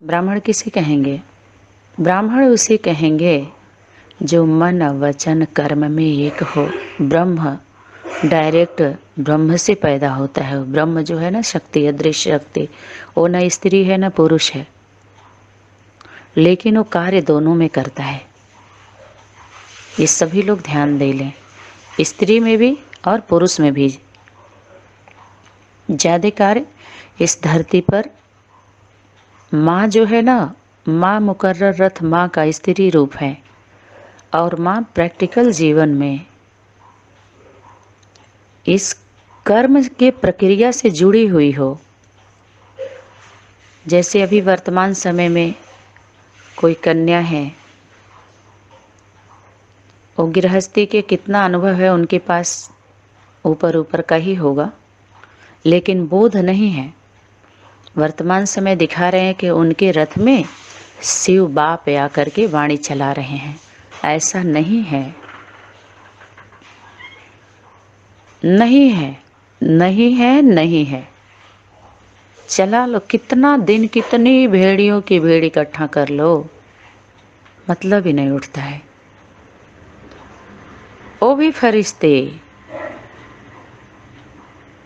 ब्राह्मण किसे कहेंगे? ब्राह्मण उसे कहेंगे जो मन वचन कर्म में एक हो। ब्रह्म डायरेक्ट ब्रह्म से पैदा होता है। ब्रह्म जो है ना, शक्ति, अदृश्य शक्ति, वो न स्त्री है न पुरुष है, लेकिन वो कार्य दोनों में करता है। ये सभी लोग ध्यान दे लें, स्त्री में भी और पुरुष में भी। ज्यादा कार्य इस धरती पर माँ जो है ना, माँ मुकर्रर रथ माँ का स्त्री रूप है, और माँ प्रैक्टिकल जीवन में इस कर्म के प्रक्रिया से जुड़ी हुई हो। जैसे अभी वर्तमान समय में कोई कन्या है, वो गृहस्थी के कितना अनुभव है उनके पास, ऊपर ऊपर का ही होगा, लेकिन बोध नहीं है। वर्तमान समय दिखा रहे हैं कि उनके रथ में शिव बाप आकर के वाणी चला रहे हैं। ऐसा नहीं है, नहीं है, नहीं है, नहीं है। चला लो, कितना दिन कितनी भेड़ियों की भीड़ इकट्ठा कर लो, मतलब ही नहीं उठता है। वो भी फरिश्ते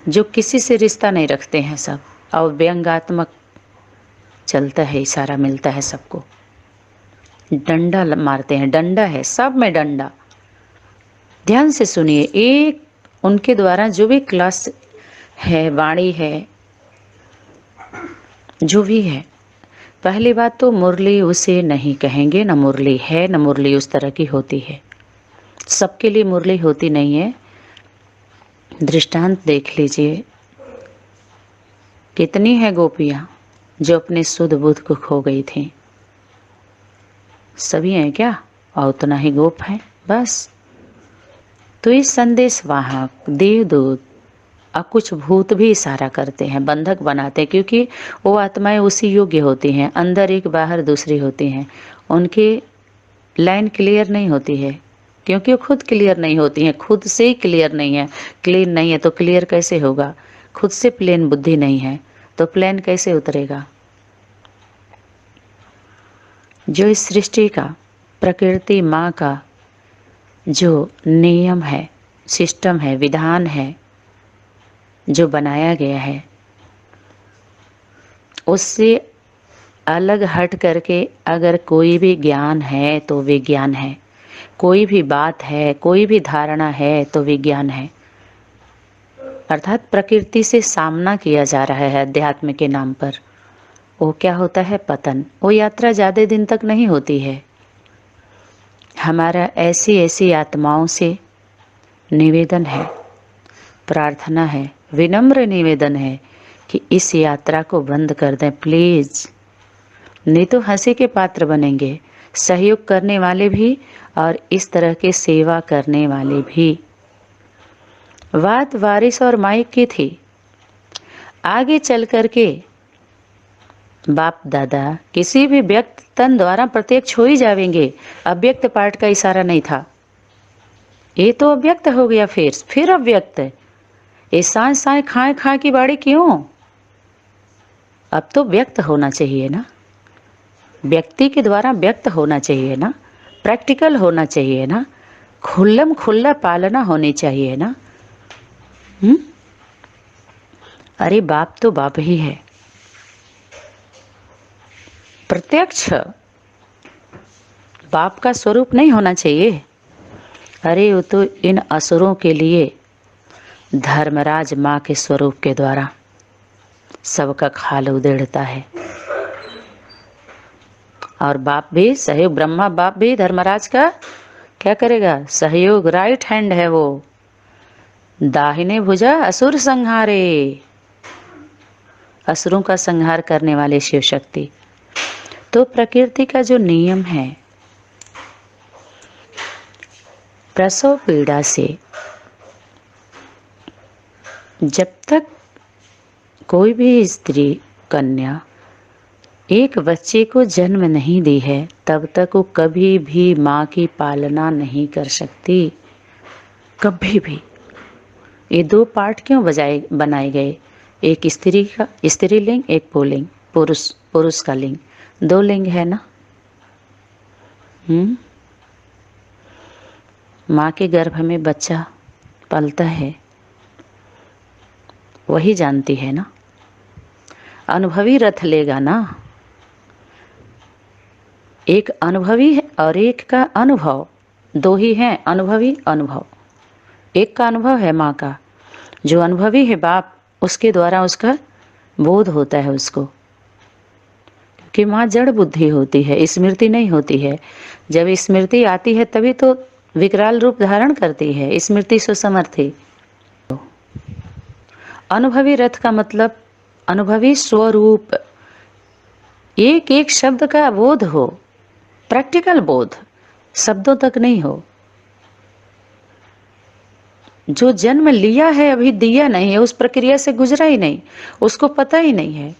जो किसी से रिश्ता नहीं रखते हैं सब, और व्यंगात्मक चलता है, इशारा मिलता है सबको, डंडा मारते हैं। डंडा है, सब में डंडा। ध्यान से सुनिए, एक उनके द्वारा जो भी क्लास है, वाणी है, जो भी है, पहली बात तो मुरली उसे नहीं कहेंगे, न मुरली है, न मुरली उस तरह की होती है। सबके लिए मुरली होती नहीं है। दृष्टांत देख लीजिए, कितनी है गोपियां जो अपने शुद्ध बुद्ध को खो गई थी। सभी हैं क्या? और उतना ही गोप है बस। तो इस संदेश वाहक देवदूत और कुछ भूत भी इशारा करते हैं, बंधक बनाते हैं, क्योंकि वो आत्माएं उसी योग्य होती हैं। अंदर एक बाहर दूसरी होती हैं। उनकी लाइन क्लियर नहीं होती है, क्योंकि वो खुद क्लियर नहीं होती हैं। खुद से ही क्लियर नहीं है। क्लीन नहीं है तो क्लियर कैसे होगा? खुद से प्लेन बुद्धि नहीं है तो प्लेन कैसे उतरेगा? जो इस सृष्टि का, प्रकृति माँ का जो नियम है, सिस्टम है, विधान है, जो बनाया गया है, उससे अलग हट करके अगर कोई भी ज्ञान है तो विज्ञान है, कोई भी बात है, कोई भी धारणा है तो विज्ञान है। अर्थात प्रकृति से सामना किया जा रहा है अध्यात्म के नाम पर। वो क्या होता है? पतन। वो यात्रा ज़्यादा दिन तक नहीं होती है। हमारा ऐसी ऐसी आत्माओं से निवेदन है, प्रार्थना है, विनम्र निवेदन है कि इस यात्रा को बंद कर दें प्लीज, नहीं तो हंसी के पात्र बनेंगे। सहयोग करने वाले भी और इस तरह के सेवा करने वाले भी। बात वारिस और माइक की थी। आगे चल करके बाप दादा किसी भी व्यक्त तन द्वारा प्रत्यक्ष हो ही जाएंगे। अव्यक्त पार्ट का इशारा नहीं था, ये तो अव्यक्त हो गया, फिर अव्यक्त। ये सांस सांस खाए खाए की बाड़ी क्यों? अब तो व्यक्त होना चाहिए ना, व्यक्ति के द्वारा व्यक्त होना चाहिए ना, प्रैक्टिकल होना चाहिए ना, खुल्लम खुल्ला पालना होनी चाहिए ना। अरे बाप तो बाप ही है, प्रत्यक्ष बाप का स्वरूप नहीं होना चाहिए। अरे वो तो इन असुरों के लिए धर्मराज माँ के स्वरूप के द्वारा सबका खाल उधेड़ता है। और बाप भी सहयोग, ब्रह्मा बाप भी धर्मराज का क्या करेगा? सहयोग, राइट हैंड है वो। दाहिने भुजा असुर संहारे, असुरों का संहार करने वाले शिव शक्ति। तो प्रकृति का जो नियम है, प्रसव पीड़ा से जब तक कोई भी स्त्री कन्या एक बच्चे को जन्म नहीं दी है, तब तक वो कभी भी माँ की पालना नहीं कर सकती, कभी भी। ये दो पार्ट क्यों बनाए गए? एक स्त्री का स्त्रीलिंग, एक पुल्लिंग पुरुष का लिंग। दो लिंग है ना। माँ के गर्भ में बच्चा पलता है, वही जानती है ना। अनुभवी रथ लेगा ना। एक अनुभवी है और एक का अनुभव, दो ही हैं, अनुभवी अनुभव। एक का अनुभव है माँ का, जो अनुभवी है बाप, उसके द्वारा उसका बोध होता है उसको, क्योंकि माँ जड़ बुद्धि होती है, स्मृति नहीं होती है। जब स्मृति आती है तभी तो विकराल रूप धारण करती है, स्मृति सुसमर्थी। अनुभवी रथ का मतलब अनुभवी स्वरूप, एक एक शब्द का बोध हो, प्रैक्टिकल बोध, शब्दों तक नहीं हो। जो जन्म लिया है अभी दिया नहीं है, उस प्रक्रिया से गुजरा ही नहीं, उसको पता ही नहीं है।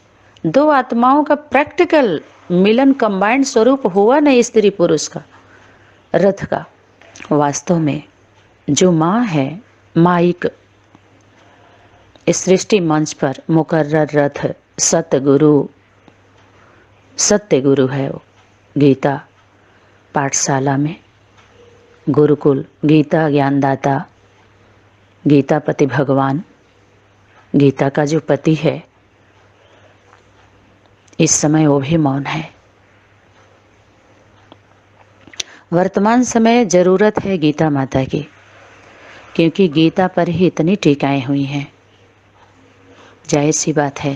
दो आत्माओं का प्रैक्टिकल मिलन, कंबाइंड स्वरूप हुआ नहीं स्त्री पुरुष का, रथ का। वास्तव में जो माँ है, माइक इस सृष्टि मंच पर मुकर्रर रथ सतगुरु, सत्य गुरु है वो। गीता पाठशाला में गुरुकुल, गीता ज्ञानदाता, गीता पति भगवान, गीता का जो पति है, इस समय वो भी मौन है। वर्तमान समय जरूरत है गीता माता की, क्योंकि गीता पर ही इतनी टीकाएं हुई हैं। जाहिर सी बात है,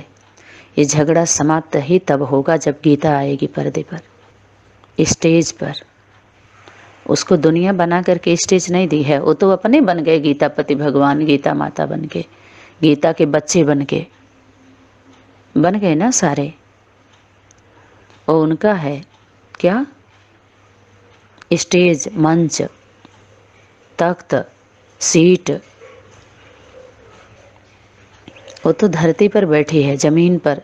ये झगड़ा समाप्त ही तब होगा जब गीता आएगी पर्दे पर, स्टेज पर। उसको दुनिया बना करके स्टेज नहीं दी है, वो तो अपने बन गए गीता पति भगवान, गीता माता बन के, गीता के बच्चे बन के बन गए ना सारे। वो उनका है क्या, स्टेज, मंच, तख्त, सीट। वो तो धरती पर बैठी है, जमीन पर,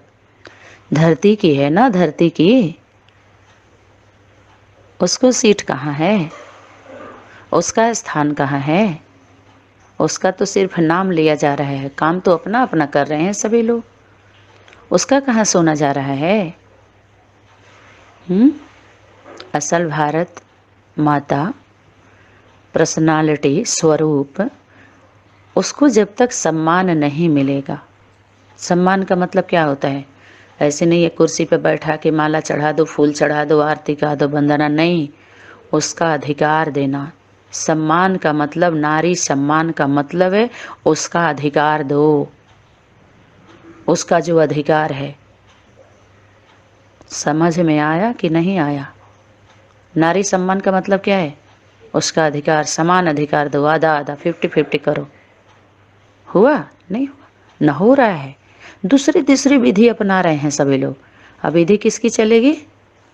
धरती की है ना, धरती की। उसको सीट कहाँ है, उसका स्थान कहाँ है? उसका तो सिर्फ नाम लिया जा रहा है, काम तो अपना अपना कर रहे हैं सभी लोग। उसका कहाँ सोना जा रहा है? असल भारत माता, पर्सनालिटी, स्वरूप, उसको जब तक सम्मान नहीं मिलेगा। सम्मान का मतलब क्या होता है? ऐसे नहीं है कुर्सी पे बैठा के माला चढ़ा दो, फूल चढ़ा दो, आरती का दो, वंदना नहीं, उसका अधिकार देना। सम्मान का मतलब, नारी सम्मान का मतलब है उसका अधिकार दो, उसका जो अधिकार है। समझ में आया कि नहीं आया? नारी सम्मान का मतलब क्या है? उसका अधिकार, समान अधिकार दो, आधा आधा, 50-50 करो। हुआ? नहीं हुआ, न हो रहा है। दूसरी तीसरी विधि अपना रहे हैं सभी लोग। अब विधि किसकी चलेगी?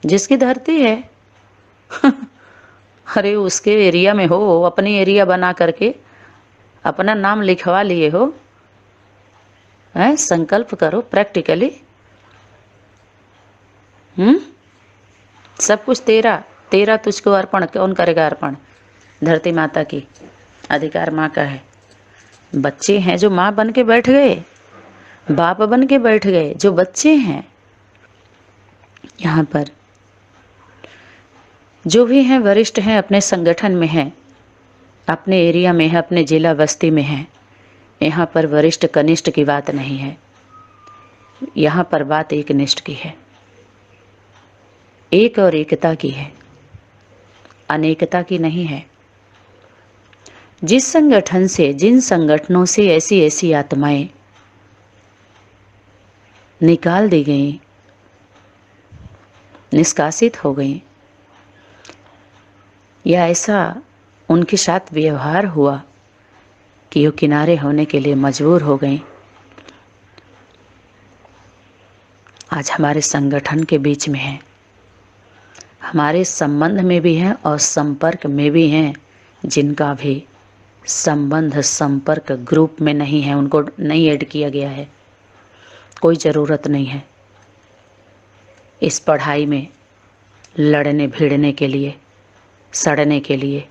जिसकी धरती है। अरे उसके एरिया में हो, अपनी एरिया बना करके अपना नाम लिखवा लिए हो, है? संकल्प करो प्रैक्टिकली। सब कुछ तेरा, तेरा तुझको अर्पण। कौन करेगा अर्पण? धरती माता की, अधिकार माँ का है। बच्चे हैं जो माँ बन के बैठ गए, बाप बन के बैठ गए, जो बच्चे हैं यहाँ पर, जो भी हैं वरिष्ठ हैं, अपने संगठन में हैं, अपने एरिया में है, अपने जिला बस्ती में हैं। यहाँ पर वरिष्ठ कनिष्ठ की बात नहीं है, यहाँ पर बात एक निष्ठ की है, एक और एकता की है, अनेकता की नहीं है। जिस संगठन से, जिन संगठनों से ऐसी ऐसी आत्माएं निकाल दी गई, निष्कासित हो गई, या ऐसा उनके साथ व्यवहार हुआ कि वो किनारे होने के लिए मजबूर हो गई, आज हमारे संगठन के बीच में हैं, हमारे संबंध में भी हैं और संपर्क में भी हैं। जिनका भी संबंध संपर्क ग्रुप में नहीं है, उनको नहीं ऐड किया गया है। कोई ज़रूरत नहीं है इस पढ़ाई में लड़ने भिड़ने के लिए, सड़ने के लिए।